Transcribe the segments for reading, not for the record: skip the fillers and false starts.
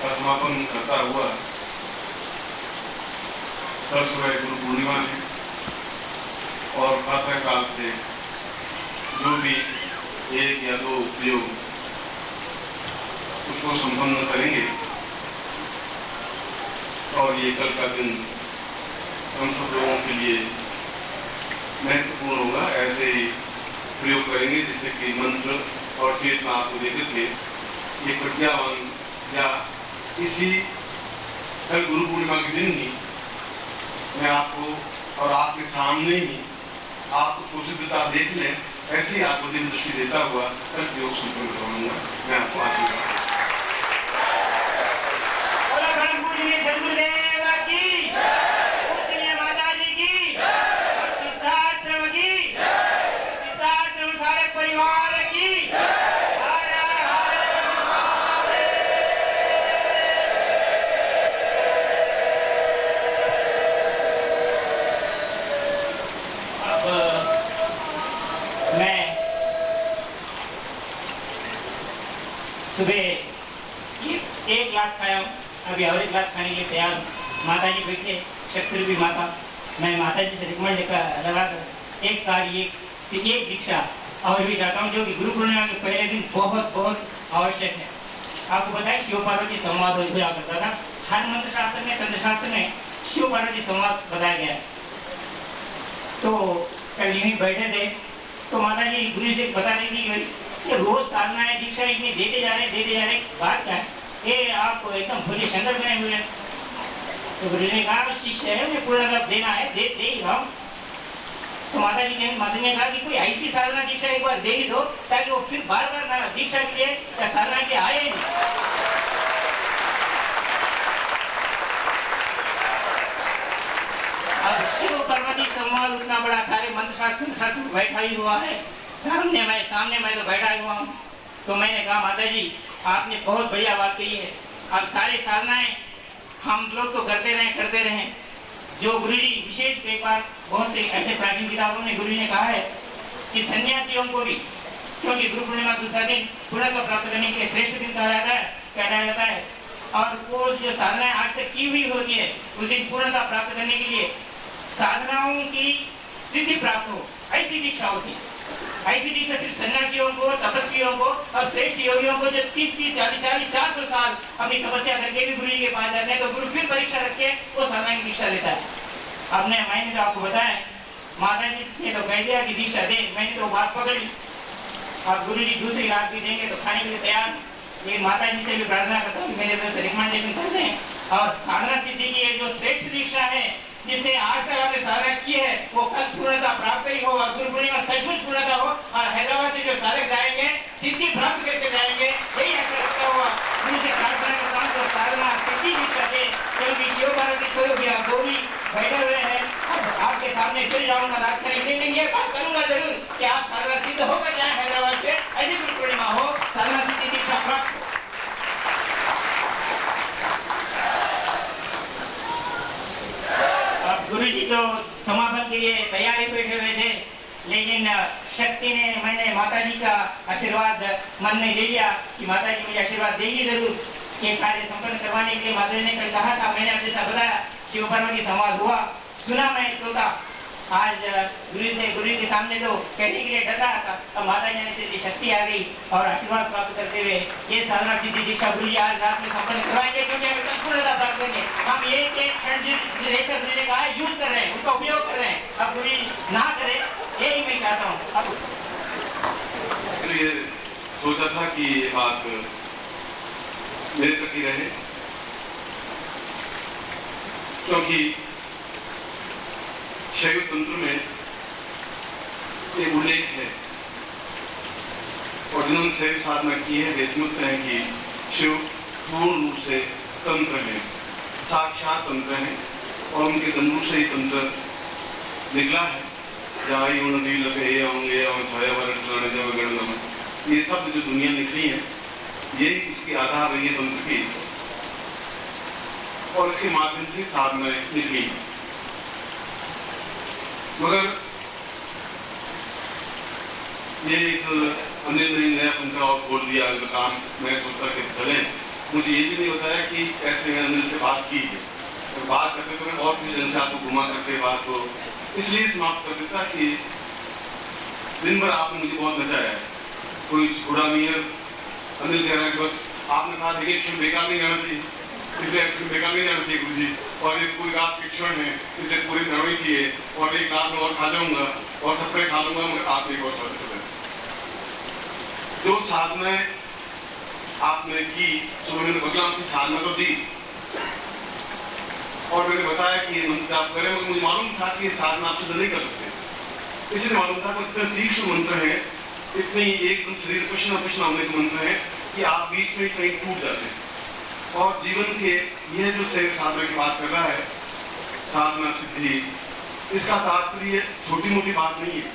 का समापन करता हुआ कल सुबह गुरु पूर्णिमा है और प्रातः काल से जो भी एक या दो प्रयोग उसको संपन्न करेंगे और ये कल का दिन हम सब लोगों के लिए महत्वपूर्ण होगा। ऐसे ही प्रयोग करेंगे जिससे कि मंत्र और चेतना आपको देते थे ये प्रज्ञावान या इसी कल गुरु पूर्णिमा के दिन ही मैं आपको और आपके सामने ही आप उसको सिद्धता देख लें, ऐसे ही आपको दिन दृष्टि देता हुआ कल प्रयोग संपन्न करूंगा। मैं आपको आशीर्वाद सुबह एक गिलास खाया हूँ, अभी और एक गिलास खाने के लिए तैयार हूँ। माता जी बैठे शक्ति भी माता, मैं माता जी से रिकमेंड लगाकर एक कार्य एक दीक्षा और भी चाहता हूँ जो कि गुरु पूर्णिमा के पहले दिन बहुत बहुत आवश्यक है। आपको बताया शिव पार्वती संवाद हुआ करता था, हर मंत्र शास्त्र में तंत्र शास्त्र में शिव पार्वती संवाद बताया गया है। तो कल यहीं बैठे थे तो माता जी गुरु से बता रही थी कि रोज साधना है, दीक्षा इतनी देते जा रहे बात क्या है, ये आप एकदम भोले शंकर बने हुए हैं। तो गुरु ने कहा शिष्य है, मुझे पूरा सब देना है, दे ही रहा हूँ। तो माता ने कहा कि कोई ऐसी साधना दीक्षा एक बार दे ही दो ताकि वो फिर बार बार दीक्षा के लिए या साधना के आए ही नहीं। अब शिव पार्वती संवाद उतना बड़ा सारे मंत्र शास्त्र बैठा ही हुआ है, सामने मैं तो बैठा हुआ हूँ। तो मैंने कहा माता जी आपने बहुत बढ़िया बात कही है, अब सारे साधनाएं हम लोग तो करते रहे। जो गुरु जी विशेष एक बार बहुत से ऐसे प्राचीन किताबों में गुरु जी ने कहा है कि सन्यासियों को भी, क्योंकि गुरु पूर्णिमा दूसरा दिन पूर्णत्व प्राप्त करने के लिए श्रेष्ठ दिन कहा जाता है और वो जो साधनाएं आज तक की हुई होती है उस दिन पूर्णता प्राप्त करने के लिए साधनाओं की सिद्धि प्राप्त हो, ऐसी दीक्षा होती है। ऐसी दीक्षा सिर्फ सन्यासियों को, तपस्वियों को और श्रेष्ठ योगियों को जो 30-30, 40-40, 400 साल अपनी तपस्या करके भी गुरु जी के पास जाते हैं तो गुरु फिर परीक्षा रख के वो साधना की दीक्षा लेता है। अब मैंने तो आपको बताया, माता जी ने तो कह दिया कि दीक्षा दे, मैंने तो बात पकड़ी। अब गुरु जी दूसरी रात भी देंगे तो खाने के लिए तैयार। लेकिन माता जी से भी प्रार्थना करता हूँ मेरे तरफ से रिकमेंडेशन कर दें और साधना सिद्धि की जो श्रेष्ठ दीक्षा है जिसे आज तक आपने साधना की है वो कल पूर्णता प्राप्त ही होगा, गुरु पूर्णिमा सचमुच पूर्णता हो और हैदराबाद से जो साधक जाएंगे सिद्धि प्राप्त करके जाएंगे। यही ऐसा रखता हुआ गुरु से प्रार्थना करता हूँ तो साधना सिद्धि दीक्षा दे, क्योंकि शिव पार्वती स्वरूप यहाँ गोरी बैठे हुए हैं। आपके सामने फिर जाऊंगा रात करेंगे, लेकिन ये बात करूंगा जरूर कि आप साधना सिद्ध होकर जाए हैदराबाद से, ऐसी गुरु पूर्णिमा हो, साधना सिद्धि दीक्षा प्राप्त हो। गुरु जी तो समापन के लिए तैयारी बैठे हुए थे, लेकिन शक्ति ने, मैंने माता जी का आशीर्वाद मन में ले लिया कि माता जी मुझे आशीर्वाद देगी जरूर। ये कार्य संपन्न करवाने के लिए माता जी ने कल कहा था, मैंने अब जैसा बताया शिव पार्वती संवाद हुआ, सुना मैं तोता। आज गुरु के सामने तो कहने के लिए डर रहा था, अब माता जी ने शक्ति आ गई और आशीर्वाद प्राप्त करते हुए ये साधना सिद्धि दीक्षा गुरु जी आज रात में संपन्न करवाएंगे, क्योंकि हमें संपूर्णता प्राप्त करेंगे। हम एक क्षण जिसे गुरु ने कहा यूज कर रहे हैं, उसका उपयोग कर रहे हैं, अब गुरु ना करे यही मैं कहता हूँ। अब ये सोचा था कि ये बात मेरे तक ही रहे, क्योंकि शैव तंत्र में एक उल्लेख है और जिन्होंने शैव साधना की है वे समझते हैं कि शिव पूर्ण रूप से तंत्र है, साक्षात तंत्र है और उनके दंडों से ही तंत्र निकला है। ये शब्द जो दुनिया निकली है यही इसकी आधार है, ये तंत्र की और इसके माध्यम से साधनाएं निकली। मगर ये एक अनिल ने नया पंखा और खोल दिया काम, मैं सोचता कि चले मुझे ये भी नहीं बताया कि कैसे मैंने अनिल से बात की है, और बात करते तो मैं और किसी जन से आपको घुमा करके बात को इसलिए समाप्त कर देता कि दिन भर आपने मुझे बहुत नचाया है, कोई छुड़ा नहीं है। अनिल कह रहा है कि बस आपने कहा देखिए क्षण बेकार नहीं रहना चाहिए, इसलिए क्षण बेकार नहीं रहना चाहिए गुरु जी, और ये पूरी रात के क्षण है इसे पूरी रहनी चाहिए, और एक रात में और खा जाऊंगा और थप्पड़े खा लूंगा मगर आप एक और साथ जो साधना आपने की सुबह मैंने बदलाव की साधना तो दी और मैंने बताया कि ये मंत्र आप करें, मगर मुझे मालूम था कि ये साधना आप सिद्ध नहीं कर सकते। इसलिए मालूम था कि इतने तीक्ष्ण मंत्र है, इतनी एकदम शरीर पसीना पसीना होने के मंत्र है कि आप बीच में कहीं टूट जाते हैं। और जीवन के यह जो शरीर साधना की बात कर रहा है, साधना सिद्धि, इसका तात्पर्य छोटी मोटी बात नहीं है।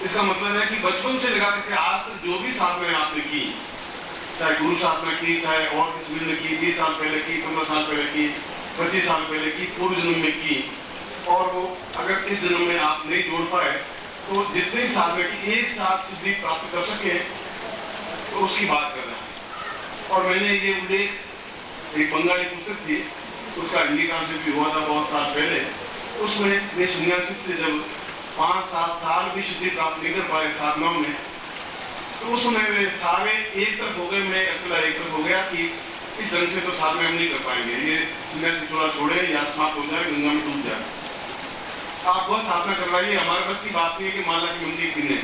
इसका मतलब है कि बचपन से लगा करके आज तक जो भी साधनाएं आपने की, चाहे गुरु साधना की, चाहे और किसी ने की, 20 साल पहले की, 15 साल पहले की, 25 साल पहले की, पूर्व जन्म में की, और वो अगर इस जन्म में आप नहीं जोड़ पाए तो जितनी साधना की एक साथ सिद्धि प्राप्त कर सके तो उसकी बात कर रहा है। और मैंने ये उल्लेख एक बंगाली पुस्तक थी, उसका हिंदी ट्रांसलेट भी हुआ था बहुत साल पहले, उसमें मैं सन्यासी से जब 5-7 साल भी सिद्धि प्राप्त नहीं कर पाए साधनाओं में, तो उस समय वे सारे एक तरफ हो गए, मैं अकेला एक तरफ हो गया कि इस ढंग से तो साधना हम नहीं कर पाएंगे, ये सन्यासी थोड़ा छोड़े या समाप्त हो जाए, गंगा में डूब जाए। आप बहुत साधना करवाइए, हमारे बस की बात नहीं है कि माला की मंदिर गिने,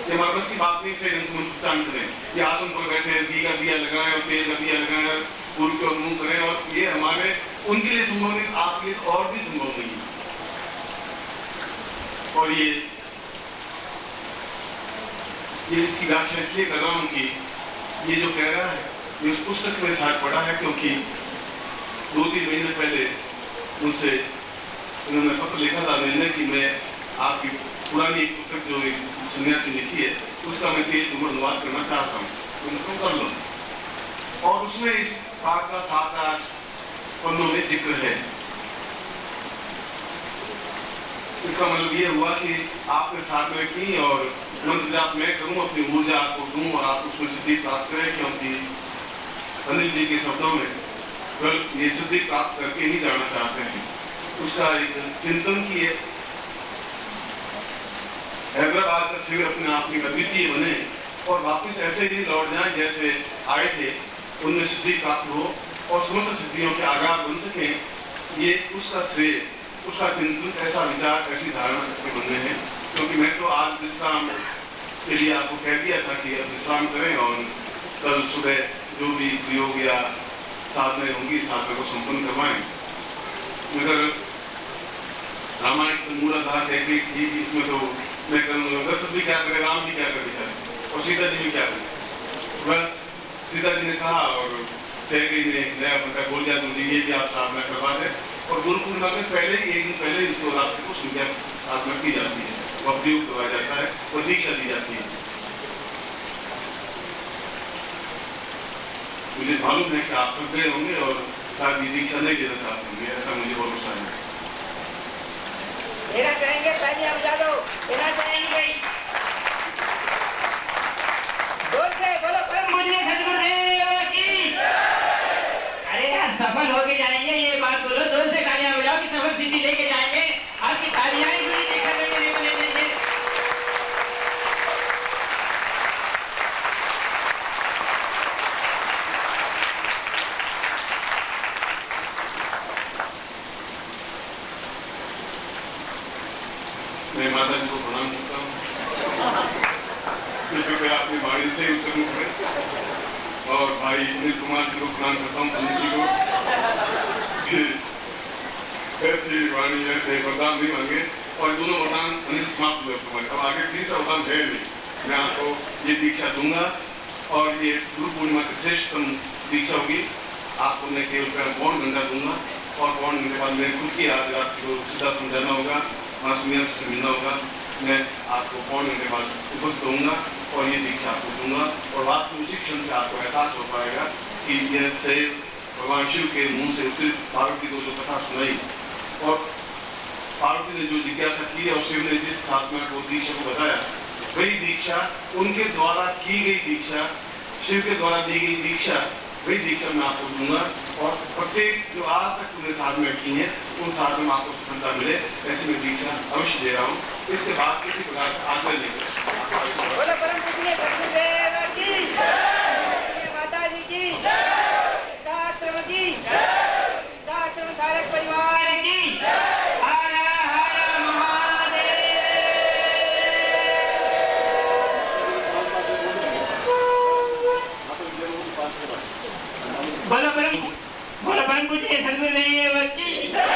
ये हमारे बस की बात नहीं से उच्चारण करें, ये आसन पर बैठे घी का दिया लगाएं और तेल का दिया लगाएं, गुरु को मुंह करें, और ये हमारे उनके लिए संभव नहीं, आपके लिए और भी संभव नहीं है। और ये इसकी व्याख्या इसलिए कर रहा हूं कि ये जो कह रहा है ये उस पुस्तक में शायद पढ़ा है, क्योंकि 2-3 महीने पहले मुझसे उन्होंने पत्र लिखा था मैंने कि मैं आपकी पुरानी एक पुस्तक जो एक सन्यासी लिखी है उसका मैं तेज अनुवाद करना चाहता हूँ, तुम कर लो। और उसमें इस बात का 7-8 पन्नों में जिक्र है। इसका मतलब ये हुआ कि आपने साधना की और मंत्र जाप मैं करूं, अपनी ऊर्जा आपको दूं और आप उसमें सिद्धि प्राप्त करें, क्योंकि अनिल जी के शब्दों में कल ये सिद्धि प्राप्त करके ही जाना चाहते हैं। उसका एक चिंतन किए, हैदराबाद का शिविर अपने आप में अद्वितीय बने और वापिस ऐसे ही लौट जाए जैसे आए थे, उनमें सिद्धि प्राप्त हो और समस्त सिद्धियों के आगार बन सके, ये उसका श्रेय, उसका चिंतन, ऐसा विचार, ऐसी धारणा इसके मन में है। क्योंकि मैं तो आज विश्राम के लिए आपको कह दिया था कि अब विश्राम करें और कल सुबह जो भी प्रयोग या साधनाएं होंगी साधना को संपन्न करवाएं। मगर रामायण का मूलाधार कह के थी कि इसमें तो मैं करूँगा, दशरथ भी क्या करे, राम भी क्या करे बेचारे, और सीता जी भी क्या करे। बस सीता जी ने कहा और कैकेयी ने नया पता बोल दिया, तुम ये भी आप साधना करवा दें। और गुरु पूर्णिमा के पहले ही एक दिन पहले इसको रात्रि को संध्या साधना की जाती है, वह प्रयोग करवाया जाता है और दीक्षा दी जाती है। मुझे मालूम है कि आप थक गए होंगे और शायद ये दीक्षा नहीं देना चाहते होंगे, ऐसा मुझे भरोसा है। लेना चाहेंगे तालियां बजा दो, लेना चाहेंगे जोर से बोलो, परम पूज्य सद्गुरुदेव की। अरे यार सफल होके जाएंगे, ये बात बोलो, जोर से तालियां बजाओ कि सफल सिद्धि लेके जाएंगे। आपकी तालियां ही पूरी दीक्षा लेके ले लेंगे। मैं माता जी को प्रणाम करता हूँ, कृपया अपनी वाणी से उत्तर मुख करें। और भाई अनिल कुमार जी को प्रणाम करता हूँ, पंडित जी को, ऐसी वाणी ऐसे वरदान नहीं मांगे। और दोनों वरदान अनिल समाप्त हुए तुम्हारे, अब आगे तीसरा वरदान है नहीं। मैं आपको ये दीक्षा दूंगा और ये गुरु पूर्णिमा की श्रेष्ठतम दीक्षा होगी। आपको मैं केवल पौन घंटा दूंगा और पौन घंटे बाद मेरे खुद की आज आपको सीधा समझाना होगा, मासूमियत से मिलना होगा। मैं आपको पौन घंटे बाद उपस्थित होऊंगा और ये दीक्षा आपको दूंगा और बात तो उसी क्षण से आपको एहसास हो पाएगा कि यह से भगवान शिव के मुंह से उत्तरित पार्वती को जो कथा सुनाई और पार्वती ने जो जिज्ञासा की और शिव ने जिस साधना को दीक्षा को बताया, वही दीक्षा उनके द्वारा की गई दीक्षा, शिव के द्वारा दी गई दीक्षा वही दीक्षा मैं आपको दूंगा और प्रत्येक जो आज तक तुमने साधना की है उन साधना में आपको सफलता मिले, ऐसी मैं दीक्षा अवश्य दे रहा हूँ। इसके बाद किसी प्रकार का आग्रह नहीं करें। बोलो परम पूजनीय सद्गुरुदेव की जय, माता जी की जय, आश्रम की जय, आश्रम सारक परिवार की जय। हर हर महादेव। बोलो परम पूजनीय सद्गुरुदेव की जय।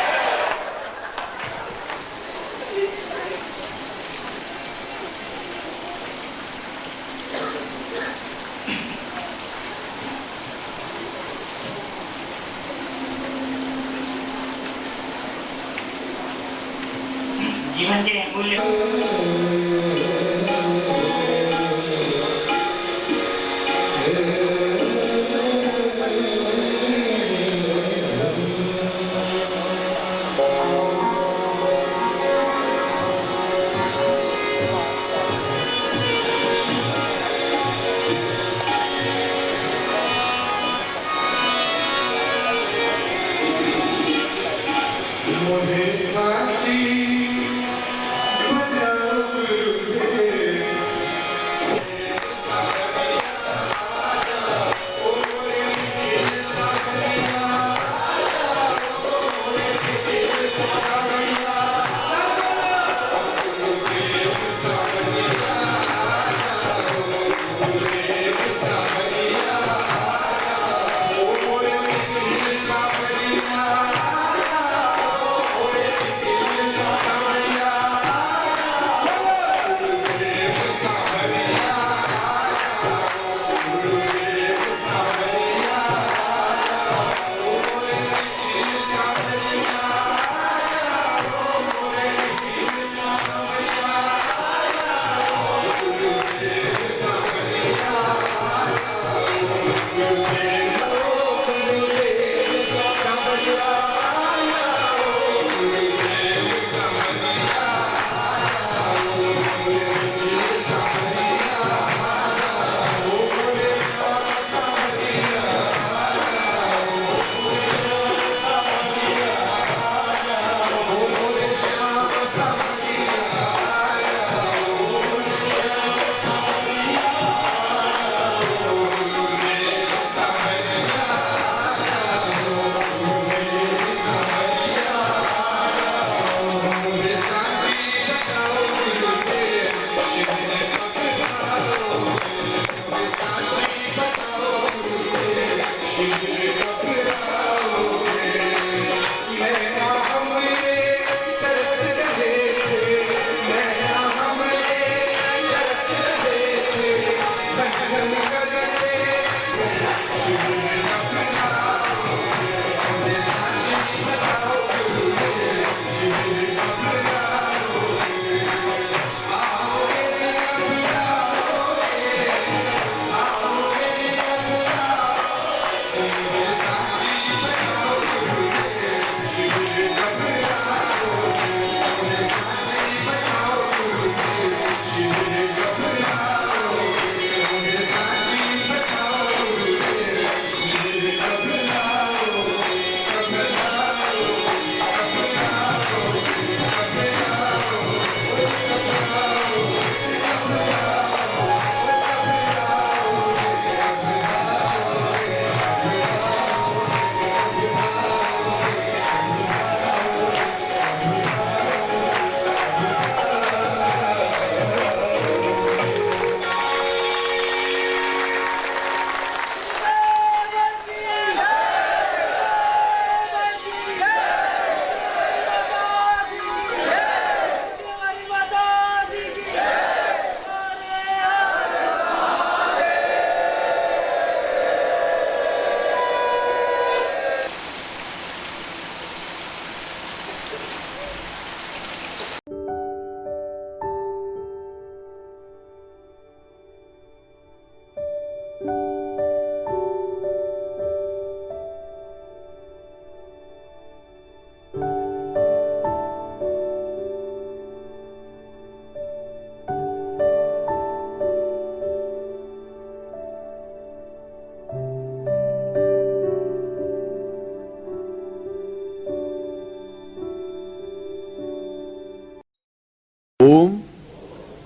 जीवन के मूल्य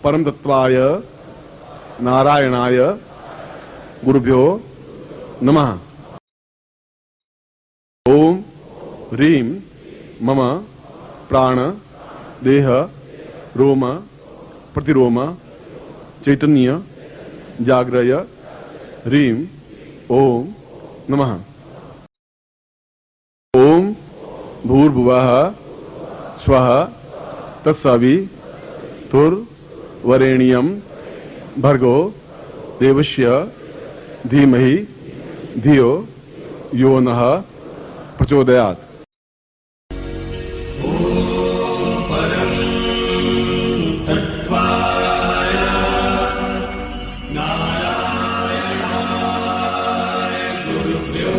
परम तत्वाय नारायणाय गुरुभ्यो नमः। ओम ह्रीं मम प्राण देह रोम प्रतिरोम चैतन्य जाग्रय ह्रीं ओम नमः। ओम भूर्भुवः स्वः तत्सवितुर्वरेण्यं भर्गो देवस्य धीमहि धियो यो नः प्रचोदयात्। नारायणाय गुरुभ्यो